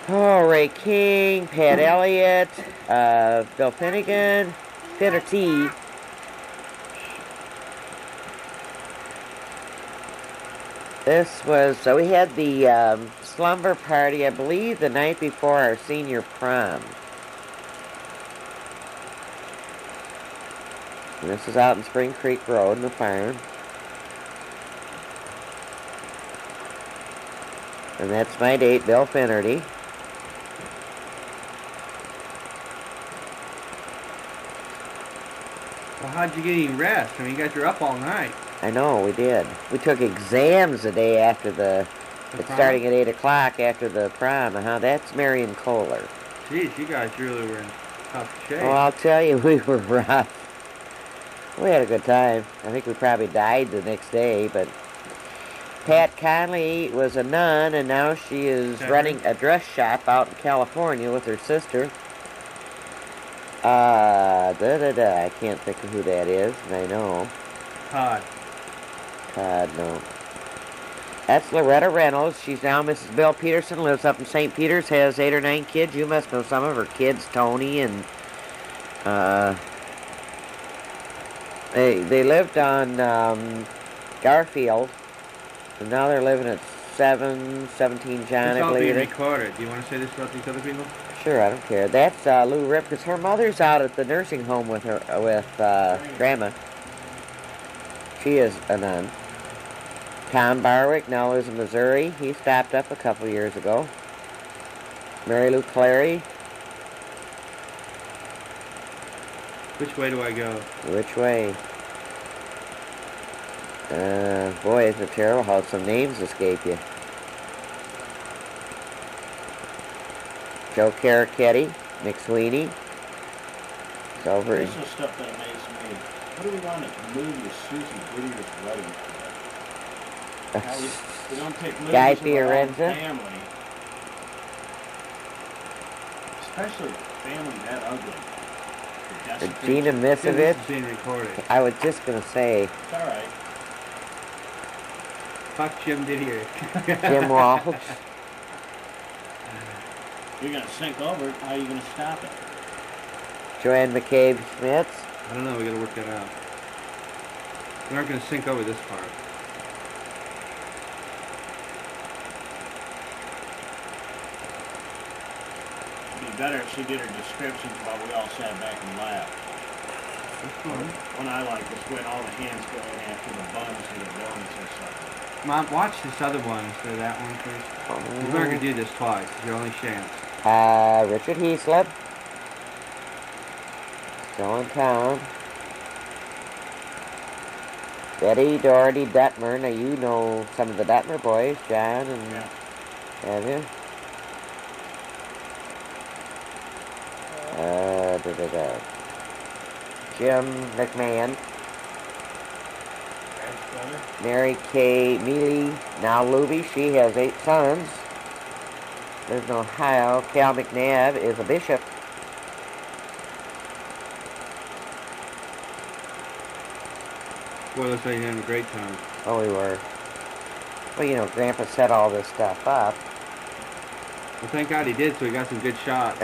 Oh, Ray King, Pat Elliott, Bill Finnegan, Peter T. This was, so we had the slumber party, I believe, the night before our senior prom. And this is out in Spring Creek Road in the farm. And that's my date, Bill Finnerty. Well, how'd you get any rest? I mean, you guys were up all night. I know, we did. We took exams the day after it's starting at 8 o'clock after the prom. That's Marion Kohler. Geez, you guys really were in tough shape. Oh, I'll tell you, we were rough. We had a good time. I think we probably died the next day, but Pat Conley was a nun, and now she is running a dress shop out in California with her sister. I can't think of who that is, and I know. Todd, no. That's Loretta Reynolds. She's now Mrs. Bill Peterson, lives up in St. Peter's, has 8 or 9 kids. You must know some of her kids, Tony and, they lived on, Garfield, and now they're living at 17 John, It's I all believe. being recorded. Do you want to say this about these other people? Sure, I don't care. That's Lou Rip, because her mother's out at the nursing home with Grandma. She is a nun. Tom Barwick now lives in Missouri. He stopped up a couple years ago. Mary Lou Clary. Which way do I go? Which way? Boy, it's terrible how some names escape you. Joe Caracetti, Mick Sweeney. It's over. This is stuff that amazes me. What do we want to move with Susan Whittier's wedding for? Now, we don't take Guy movies of our own Fiorenza. family. Especially a family that ugly. Gina This Misovich. is being recorded. I was just going to say. It's alright. Fuck Jim Didier. Jim Walsh. You're going to sink over it. How are you going to stop it? Joanne McCabe Schmitz. I don't know. We got to work that out. We aren't going to sink over this part. It'd be better if she did her descriptions while we all sat back and laughed. One I like is when all the hands go in after the buns or the donuts or something. Mom, watch this other one instead of that one first. We're not going to do this twice. It's your only chance. Richard Heaslip. Still in town. Betty Doherty Detmer. Now you know some of the Detmer boys, John and have you? Jim McMahon. Mary Kay Mealy, now Luby. She has 8 sons. Lives in Ohio. Cal McNabb is a bishop. Boy, looks like you're having a great time. Oh, we were. Well, you know, Grandpa set all this stuff up. Well, thank God he did, so he got some good shots.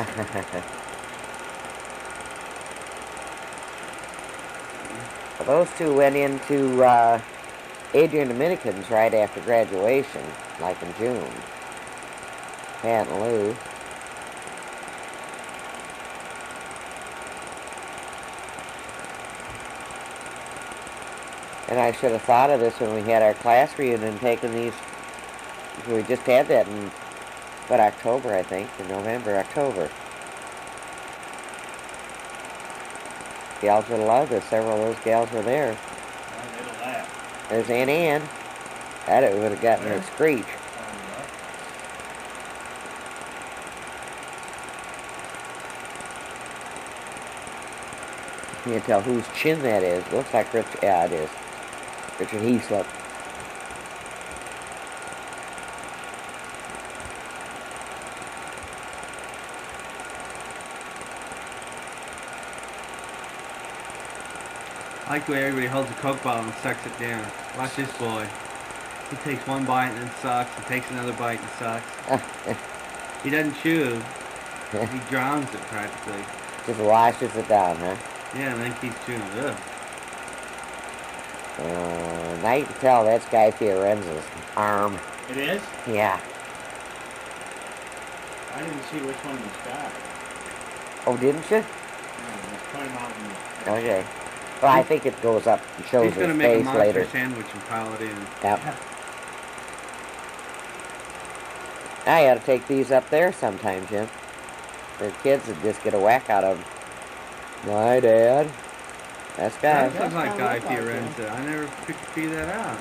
Well, those two went into Adrian Dominicans right after graduation, like in June. Pat and Lou. And I should have thought of this when we had our class reunion, taking these. We just had that in, October, I think, in November, October. Gals would have loved this. Several of those gals were there. It'll laugh. There's Aunt Ann. That it would have gotten her a screech. You can tell whose chin that is. It looks like Richard. Yeah, it is. Richard Heaslip. I like the way everybody holds a Coke bottle and sucks it down. Watch this boy. He takes one bite and then sucks, and takes another bite and sucks. He doesn't chew. He drowns it practically. Just washes it down, huh? Yeah, and then keeps chewing. Ugh. Now you can tell that's Guy Fiorenza's arm. It is? Yeah. I didn't see which one was got. Oh, didn't you? No, just point them out. Okay. Well, I think it goes up and shows He's gonna his make a face monster later. sandwich and pile it in. Yep. I ought to take these up there sometime, Jim. The kids would just get a whack out of them. My dad. That's Guy. That looks like Guy Fiorenza. I never could figure that out.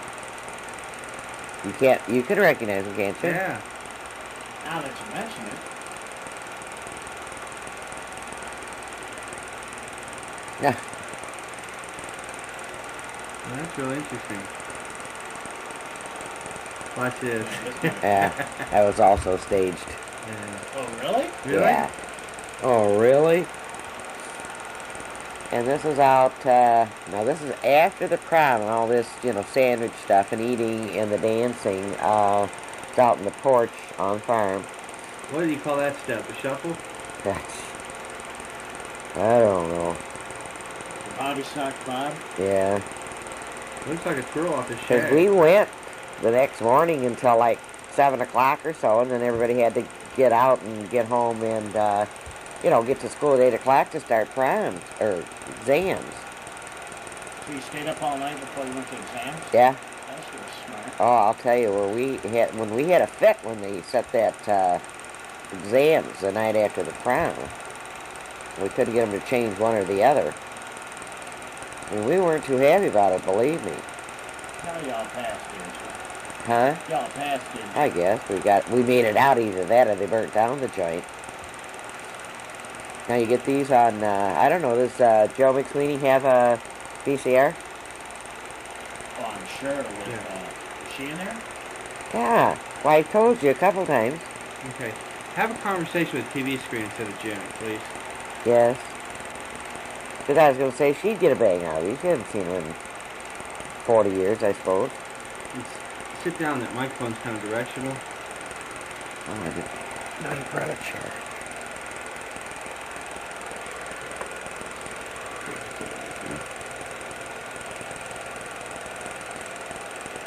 You can recognize him, can't you? Yeah. Now that you mention it. Yeah. Well, that's really interesting. Watch this. Yeah, that was also staged. Yeah. Oh, really? Really? Yeah. Oh, really? And this is out, now this is after the prom and all this, sandwich stuff and eating and the dancing. It's out in the porch on the farm. What do you call that step? The shuffle? I don't know. Bobby sock Bob? Yeah. Looks like a twirl off his Because shag. we went the next morning until like 7 o'clock or so, and then everybody had to get out and get home and, get to school at 8 o'clock to start primes, or exams. So you stayed up all night before you went to exams? Yeah. That's really smart. Oh, I'll tell you, when we had a fit when they set that exams the night after the prom. We couldn't get them to change one or the other. And we weren't too happy about it, believe me. How y'all passed, didn't you? Huh? Y'all passed, didn't you? I guess. We made it out either that or they burnt down the joint. Now you get these on, I don't know, does Joe McSweeney have a VCR? Oh, I'm sure is she in there? Yeah. Well, I told you a couple times. Okay. Have a conversation with TV screen instead of Jim, please. Yes. Because I was going to say she'd get a bang out of these. She hasn't seen her in 40 years, I suppose. Sit down, that microphone's kind of directional. Oh, I did. No, you brought a chair.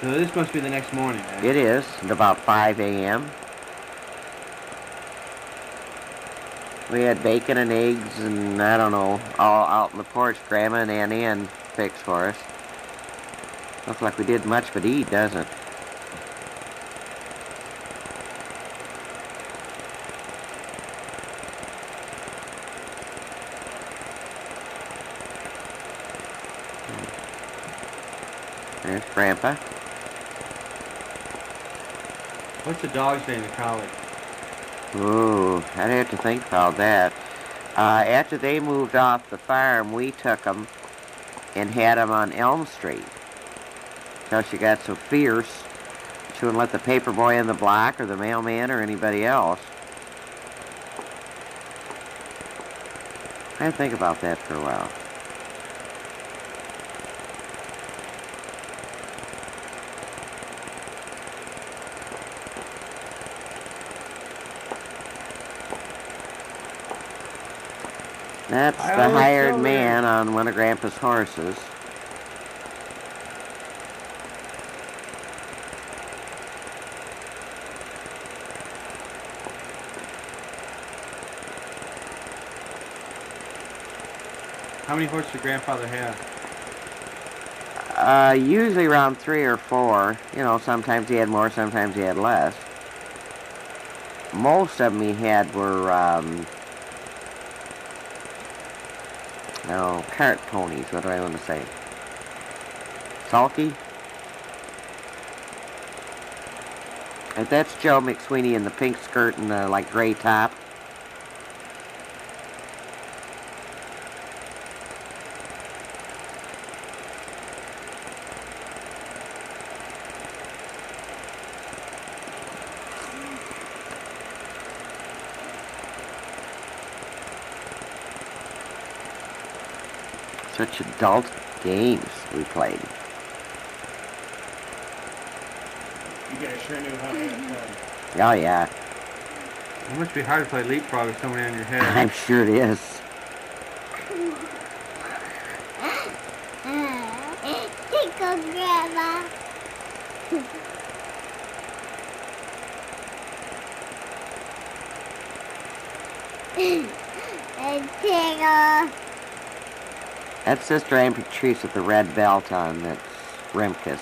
So this must be the next morning, right? It is, at about 5 a.m. We had bacon and eggs and, I don't know, all out in the porch Grandma and Aunt Ann fixed for us. Looks like we did much but eat, doesn't it? There's Grandpa. What's the dog's name in college? Ooh, I'd have to think about that. After they moved off the farm, we took them and had them on Elm Street. Till she got so fierce, she wouldn't let the paper boy in the block or the mailman or anybody else. I had to think about that for a while. That's the hired man on one of Grandpa's horses. How many horses did Grandfather have? Usually around 3 or 4. Sometimes he had more, sometimes he had less. Most of them he had were, cart ponies, what do I want to say? Sulky? And that's Joe McSweeney in the pink skirt and the, gray top. Such adult games we played. You guys sure knew how to play. Oh, yeah. It must be hard to play leapfrog with somebody on your head. I'm sure it is. Tickle Grandma. And tickle. That's Sister Aunt Patrice with the red belt on. That's Remkus.